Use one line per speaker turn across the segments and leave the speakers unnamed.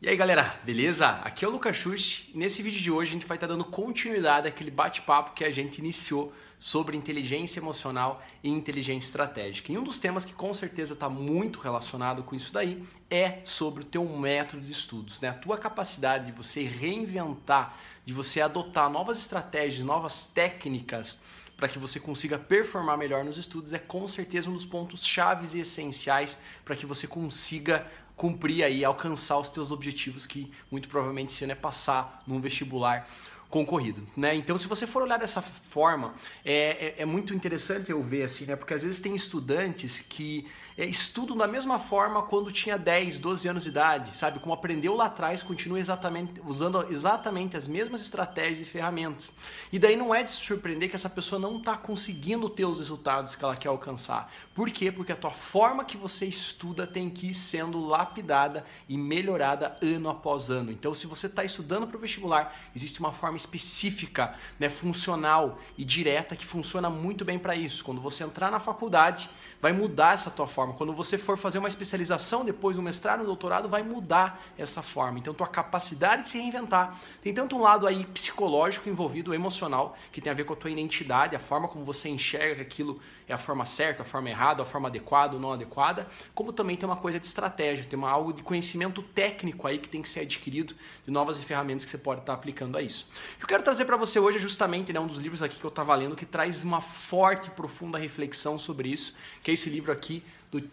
E aí galera, beleza? Aqui é o Lucas Schuch e nesse vídeo de hoje a gente vai estar dando continuidade àquele bate-papo que a gente iniciou sobre inteligência emocional e inteligência estratégica. E um dos temas que com certeza está muito relacionado com isso daí é sobre o teu método de estudos, né? A tua capacidade de você reinventar, de você adotar novas estratégias, novas técnicas para que você consiga performar melhor nos estudos é com certeza um dos pontos chaves e essenciais para que você consiga cumprir aí, alcançar os teus objetivos, que muito provavelmente esse ano é passar num vestibular concorrido, né? Então, se você for olhar dessa forma, é muito interessante eu ver assim, né? Porque às vezes tem estudantes que estudam da mesma forma quando tinha 10, 12 anos de idade, sabe? Como aprendeu lá atrás, continua usando exatamente as mesmas estratégias e ferramentas. E daí não é de se surpreender que essa pessoa não está conseguindo ter os resultados que ela quer alcançar. Por quê? Porque a tua forma que você estuda tem que ir sendo lapidada e melhorada ano após ano. Então, se você está estudando para o vestibular, existe uma forma específica, né, funcional e direta que funciona muito bem para isso. Quando você entrar na faculdade, vai mudar essa tua forma. Quando você for fazer uma especialização, depois um mestrado, um doutorado, vai mudar essa forma. Então, tua capacidade de se reinventar tem tanto um lado aí psicológico envolvido, emocional, que tem a ver com a tua identidade, a forma como você enxerga que aquilo é a forma certa, a forma errada, a forma adequada ou não adequada, como também tem uma coisa de estratégia, tem algo de conhecimento técnico aí que tem que ser adquirido, de novas ferramentas que você pode estar aplicando a isso. O que eu quero trazer para você hoje é justamente, né, um dos livros aqui que eu estava lendo que traz uma forte e profunda reflexão sobre isso, que é esse livro aqui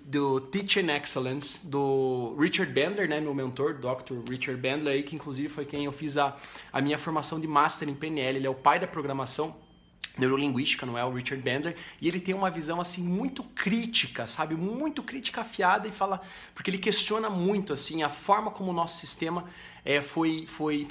do Teaching Excellence, do Richard Bandler, né, meu mentor, Dr. Richard Bandler, aí, que inclusive foi quem eu fiz a minha formação de Master em PNL, ele é o pai da programação neurolinguística, não é, o Richard Bandler, e ele tem uma visão assim muito crítica, sabe, muito crítica afiada, e fala, porque ele questiona muito assim a forma como o nosso sistema foi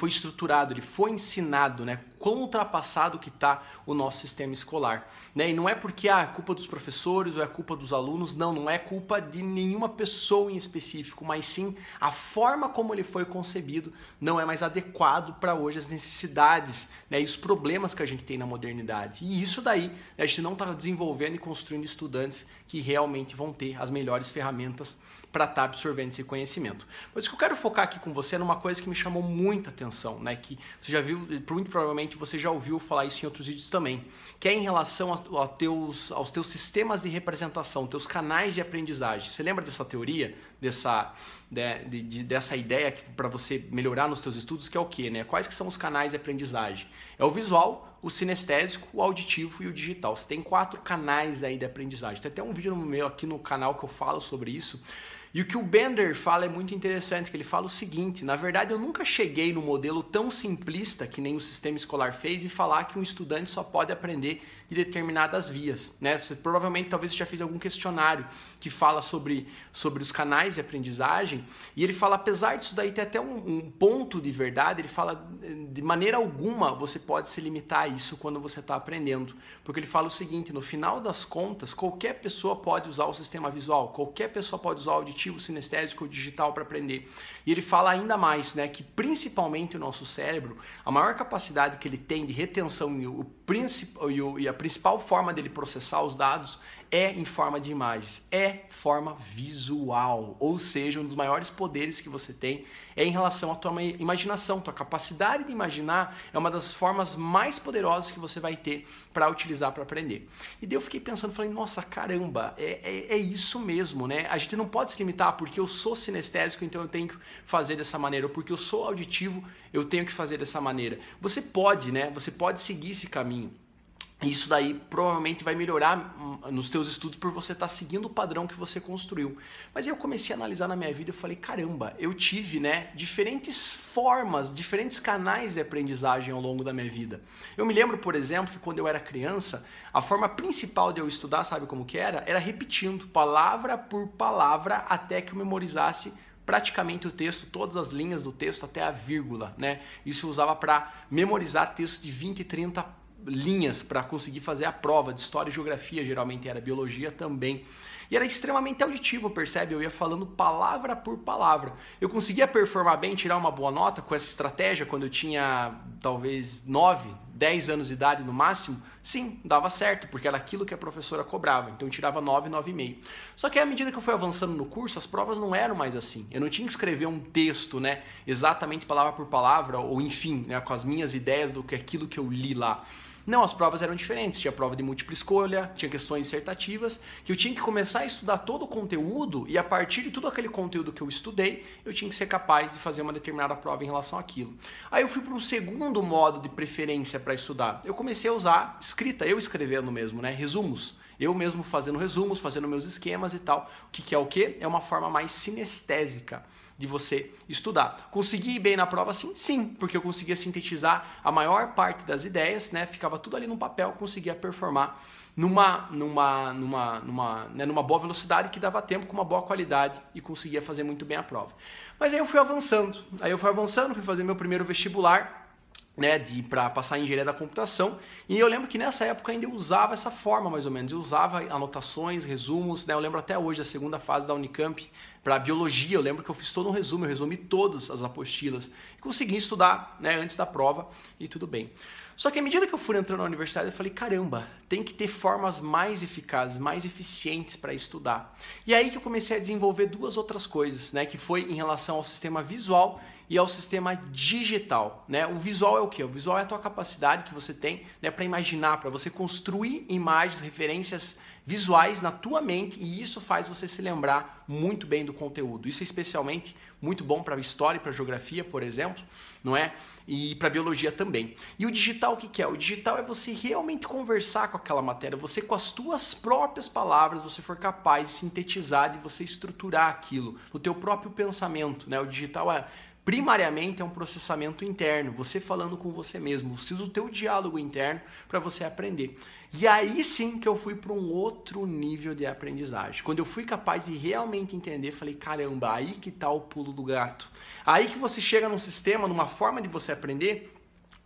estruturado, ele foi ensinado, né, quão ultrapassado que está o nosso sistema escolar, né, e não é porque é culpa dos professores ou é culpa dos alunos, não é culpa de nenhuma pessoa em específico, mas sim a forma como ele foi concebido não é mais adequado para hoje as necessidades, né, e os problemas que a gente tem na modernidade. E isso daí, a gente não está desenvolvendo e construindo estudantes que realmente vão ter as melhores ferramentas para estar absorvendo esse conhecimento. Mas o que eu quero focar aqui com você é numa coisa que me chamou muita atenção, né? Que você já viu, muito provavelmente você já ouviu falar isso em outros vídeos também, que é em relação aos teus sistemas de representação, teus canais de aprendizagem. Você lembra dessa teoria, dessa ideia para você melhorar nos teus estudos, que é o quê, né? Quais que são os canais de aprendizagem? É o visual, o sinestésico, o auditivo e o digital. Você tem 4 canais aí de aprendizagem. Tem até um vídeo meu aqui no canal que eu falo sobre isso. E o que o Bandler fala é muito interessante, que ele fala o seguinte: na verdade eu nunca cheguei no modelo tão simplista que nem o sistema escolar fez e falar que um estudante só pode aprender de determinadas vias, né? Você provavelmente talvez já fez algum questionário que fala sobre os canais de aprendizagem, e ele fala, apesar disso daí ter até um ponto de verdade, ele fala de maneira alguma você pode se limitar a isso quando você está aprendendo, porque ele fala o seguinte: no final das contas, qualquer pessoa pode usar o sistema visual, qualquer pessoa pode usar o auditivo, sinestésico ou digital para aprender. E ele fala ainda mais, né, que principalmente o nosso cérebro, a maior capacidade que ele tem de retenção e a principal forma dele processar os dados é em forma de imagens, é forma visual, ou seja, um dos maiores poderes que você tem é em relação à tua imaginação, tua capacidade de imaginar é uma das formas mais poderosas que você vai ter para utilizar para aprender. E daí eu fiquei pensando, falei, nossa, caramba, é isso mesmo, né? A gente não pode se limitar porque eu sou sinestésico, então eu tenho que fazer dessa maneira, ou porque eu sou auditivo, eu tenho que fazer dessa maneira. Você pode, né? Você pode seguir esse caminho. Isso daí provavelmente vai melhorar nos teus estudos por você estar seguindo o padrão que você construiu. Mas aí eu comecei a analisar na minha vida e falei, caramba, eu tive, né, diferentes formas, diferentes canais de aprendizagem ao longo da minha vida. Eu me lembro, por exemplo, que quando eu era criança, a forma principal de eu estudar, sabe como que era? Era repetindo, palavra por palavra, até que eu memorizasse praticamente o texto, todas as linhas do texto, até a vírgula, né? Isso eu usava para memorizar textos de 20 e 30 linhas para conseguir fazer a prova de história e geografia, geralmente era biologia também. E era extremamente auditivo, percebe? Eu ia falando palavra por palavra. Eu conseguia performar bem, tirar uma boa nota com essa estratégia quando eu tinha talvez 9, 10 anos de idade no máximo? Sim, dava certo, porque era aquilo que a professora cobrava. Então eu tirava 9, 9,5. Só que à medida que eu fui avançando no curso, as provas não eram mais assim. Eu não tinha que escrever um texto, né, exatamente palavra por palavra, ou enfim, né, com as minhas ideias do que aquilo que eu li lá. Não, as provas eram diferentes. Tinha prova de múltipla escolha, tinha questões dissertativas, que eu tinha que começar a estudar todo o conteúdo e a partir de tudo aquele conteúdo que eu estudei, eu tinha que ser capaz de fazer uma determinada prova em relação àquilo. Aí eu fui para um segundo modo de preferência para estudar. Eu comecei a usar escrita, eu escrevendo mesmo, né? Resumos. Eu mesmo fazendo resumos, fazendo meus esquemas e tal. O que é o quê? É uma forma mais sinestésica de você estudar. Consegui ir bem na prova, sim? Sim, porque eu conseguia sintetizar a maior parte das ideias, né? Ficava tudo ali no papel, conseguia performar numa boa velocidade que dava tempo, com uma boa qualidade e conseguia fazer muito bem a prova. Mas aí eu fui avançando, fui fazer meu primeiro vestibular, né, para passar em engenharia da computação, e eu lembro que nessa época ainda eu usava essa forma mais ou menos, eu usava anotações, resumos, né, eu lembro até hoje da segunda fase da Unicamp para biologia, eu lembro que eu fiz todo um resumo, eu resumi todas as apostilas, e consegui estudar, né, antes da prova e tudo bem. Só que à medida que eu fui entrando na universidade, eu falei, caramba, tem que ter formas mais eficazes, mais eficientes para estudar. E aí que eu comecei a desenvolver duas outras coisas, né, que foi em relação ao sistema visual e ao sistema digital, né? O visual é o quê? O visual é a tua capacidade que você tem, né, para imaginar, para você construir imagens, referências visuais na tua mente, e isso faz você se lembrar muito bem do conteúdo. Isso é especialmente muito bom para história e para geografia, por exemplo, não é? E para biologia também. E o digital, o que é? O digital é você realmente conversar com aquela matéria, você com as tuas próprias palavras, você for capaz de sintetizar, de você estruturar aquilo no teu próprio pensamento, né? O digital primariamente é um processamento interno, você falando com você mesmo, você usa o teu diálogo interno para você aprender. E aí sim que eu fui para um outro nível de aprendizagem. Quando eu fui capaz de realmente entender, falei, caramba, aí que tá o pulo do gato. Aí que você chega num sistema, numa forma de você aprender,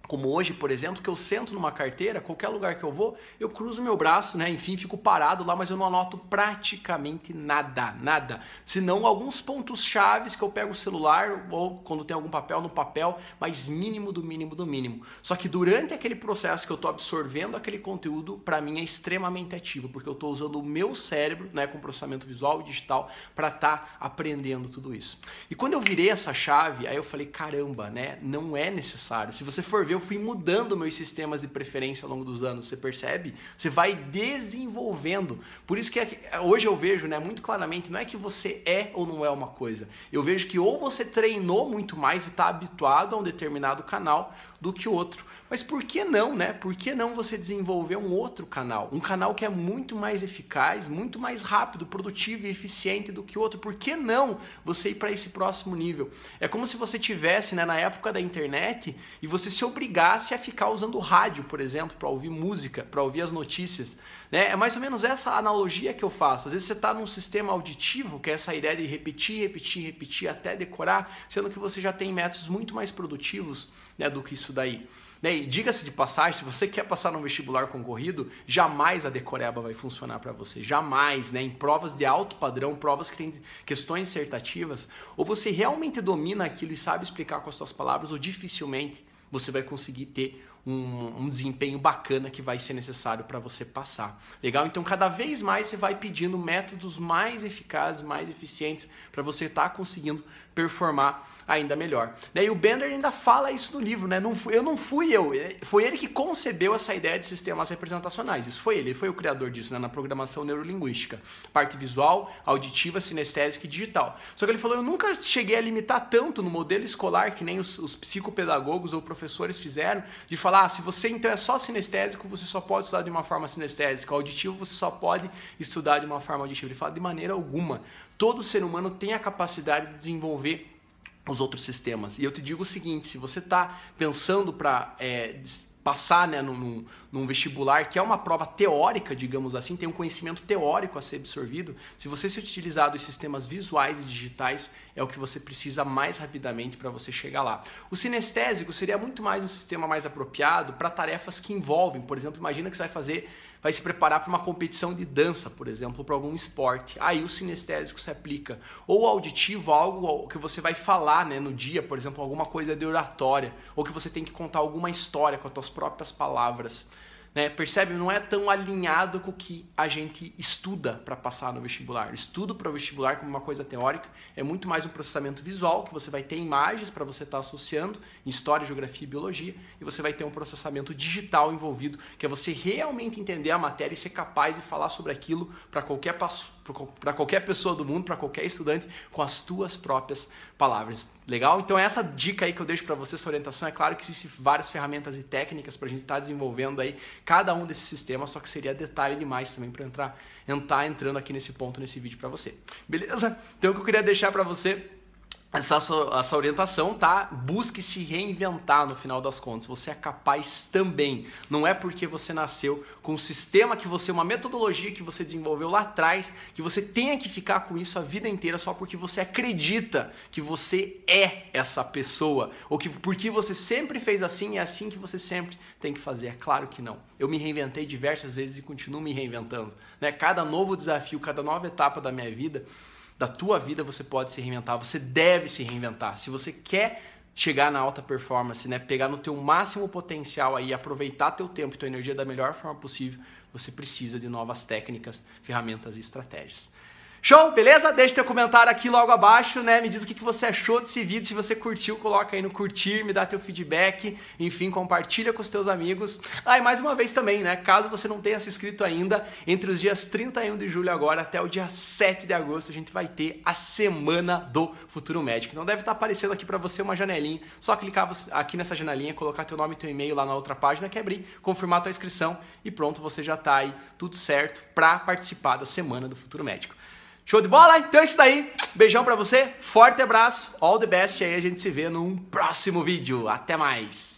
como hoje, por exemplo, que eu sento numa carteira, qualquer lugar que eu vou, eu cruzo meu braço, né? Enfim, fico parado lá, mas eu não anoto praticamente nada. Senão alguns pontos chaves que eu pego o celular ou quando tem algum papel, no papel, mas mínimo do mínimo do mínimo. Só que durante aquele processo que eu estou absorvendo aquele conteúdo, para mim é extremamente ativo, porque eu estou usando o meu cérebro, né, com processamento visual e digital, para estar aprendendo tudo isso. E quando eu virei essa chave, aí eu falei, caramba, né? Não é necessário. Se você for ver, eu fui mudando meus sistemas de preferência ao longo dos anos, você percebe? Você vai desenvolvendo. Por isso que hoje eu vejo, né, muito claramente, não é que você é ou não é uma coisa. Eu vejo que ou você treinou muito mais e está habituado a um determinado canal do que o outro. Mas por que não, né? Por que não você desenvolver um outro canal? Um canal que é muito mais eficaz, muito mais rápido, produtivo e eficiente do que o outro. Por que não você ir para esse próximo nível? É como se você tivesse, né, na época da internet e você se obrigasse a ficar usando rádio, por exemplo, para ouvir música, para ouvir as notícias. Né? É mais ou menos essa analogia que eu faço. Às vezes você está num sistema auditivo, que é essa ideia de repetir até decorar, sendo que você já tem métodos muito mais produtivos, né, do que isso daí. E diga-se de passagem, se você quer passar num vestibular concorrido, jamais a decoreba vai funcionar para você, jamais, né? Em provas de alto padrão, provas que têm questões dissertativas, ou você realmente domina aquilo e sabe explicar com as suas palavras, ou dificilmente você vai conseguir ter um desempenho bacana que vai ser necessário para você passar. Legal? Então, cada vez mais você vai pedindo métodos mais eficazes, mais eficientes para você estar conseguindo performar ainda melhor. E o Bender ainda fala isso no livro, né? Foi ele que concebeu essa ideia de sistemas representacionais. Isso foi ele foi o criador disso, né? Na programação neurolinguística. Parte visual, auditiva, sinestésica e digital. Só que ele falou, eu nunca cheguei a limitar tanto no modelo escolar que nem os psicopedagogos ou professores fizeram, de falar, se você então é só sinestésico, você só pode estudar de uma forma sinestésica, auditivo você só pode estudar de uma forma auditiva. Ele fala de maneira alguma. Todo ser humano tem a capacidade de desenvolver os outros sistemas. E eu te digo o seguinte, se você está pensando para passar, né, num vestibular, que é uma prova teórica, digamos assim, tem um conhecimento teórico a ser absorvido, se você se utilizar dos sistemas visuais e digitais, é o que você precisa mais rapidamente para você chegar lá. O sinestésico seria muito mais um sistema mais apropriado para tarefas que envolvem, por exemplo, imagina que você vai vai se preparar para uma competição de dança, por exemplo, para algum esporte. Aí o sinestésico se aplica. Ou o auditivo, algo que você vai falar, né, no dia, por exemplo, alguma coisa de oratória, ou que você tem que contar alguma história com as suas próprias palavras. Né? Percebe? Não é tão alinhado com o que a gente estuda para passar no vestibular. Estudo para o vestibular como uma coisa teórica é muito mais um processamento visual, que você vai ter imagens para você estar associando em história, geografia e biologia, e você vai ter um processamento digital envolvido, que é você realmente entender a matéria e ser capaz de falar sobre aquilo para qualquer pessoa do mundo, para qualquer estudante, com as tuas próprias palavras. Legal? Então essa dica aí que eu deixo para você, essa orientação, é claro que existem várias ferramentas e técnicas para a gente estar desenvolvendo aí cada um desses sistemas, só que seria detalhe demais também para entrar entrando aqui nesse ponto, nesse vídeo para você. Beleza? Então o que eu queria deixar para você, essa orientação, tá? Busque se reinventar no final das contas. Você é capaz também. Não é porque você nasceu com um sistema uma metodologia que você desenvolveu lá atrás, que você tenha que ficar com isso a vida inteira só porque você acredita que você é essa pessoa. Ou que porque você sempre fez assim, é assim que você sempre tem que fazer. É claro que não. Eu me reinventei diversas vezes e continuo me reinventando. Né? Cada novo desafio, cada nova etapa da minha vida, da tua vida, você pode se reinventar, você deve se reinventar. Se você quer chegar na alta performance, né, pegar no teu máximo potencial aí, aproveitar teu tempo e tua energia da melhor forma possível, você precisa de novas técnicas, ferramentas e estratégias. Show? Beleza? Deixa teu comentário aqui logo abaixo, né? Me diz o que você achou desse vídeo. Se você curtiu, coloca aí no curtir, me dá teu feedback. Enfim, compartilha com os teus amigos. E mais uma vez também, né? Caso você não tenha se inscrito ainda, entre os dias 31 de julho agora até o dia 7 de agosto, a gente vai ter a Semana do Futuro Médico. Então deve estar aparecendo aqui para você uma janelinha. Só clicar aqui nessa janelinha, colocar teu nome e teu e-mail lá na outra página que abrir, confirmar tua inscrição e pronto, você já tá aí tudo certo para participar da Semana do Futuro Médico. Show de bola? Então é isso daí. Beijão pra você, forte abraço, all the best, aí a gente se vê num próximo vídeo. Até mais!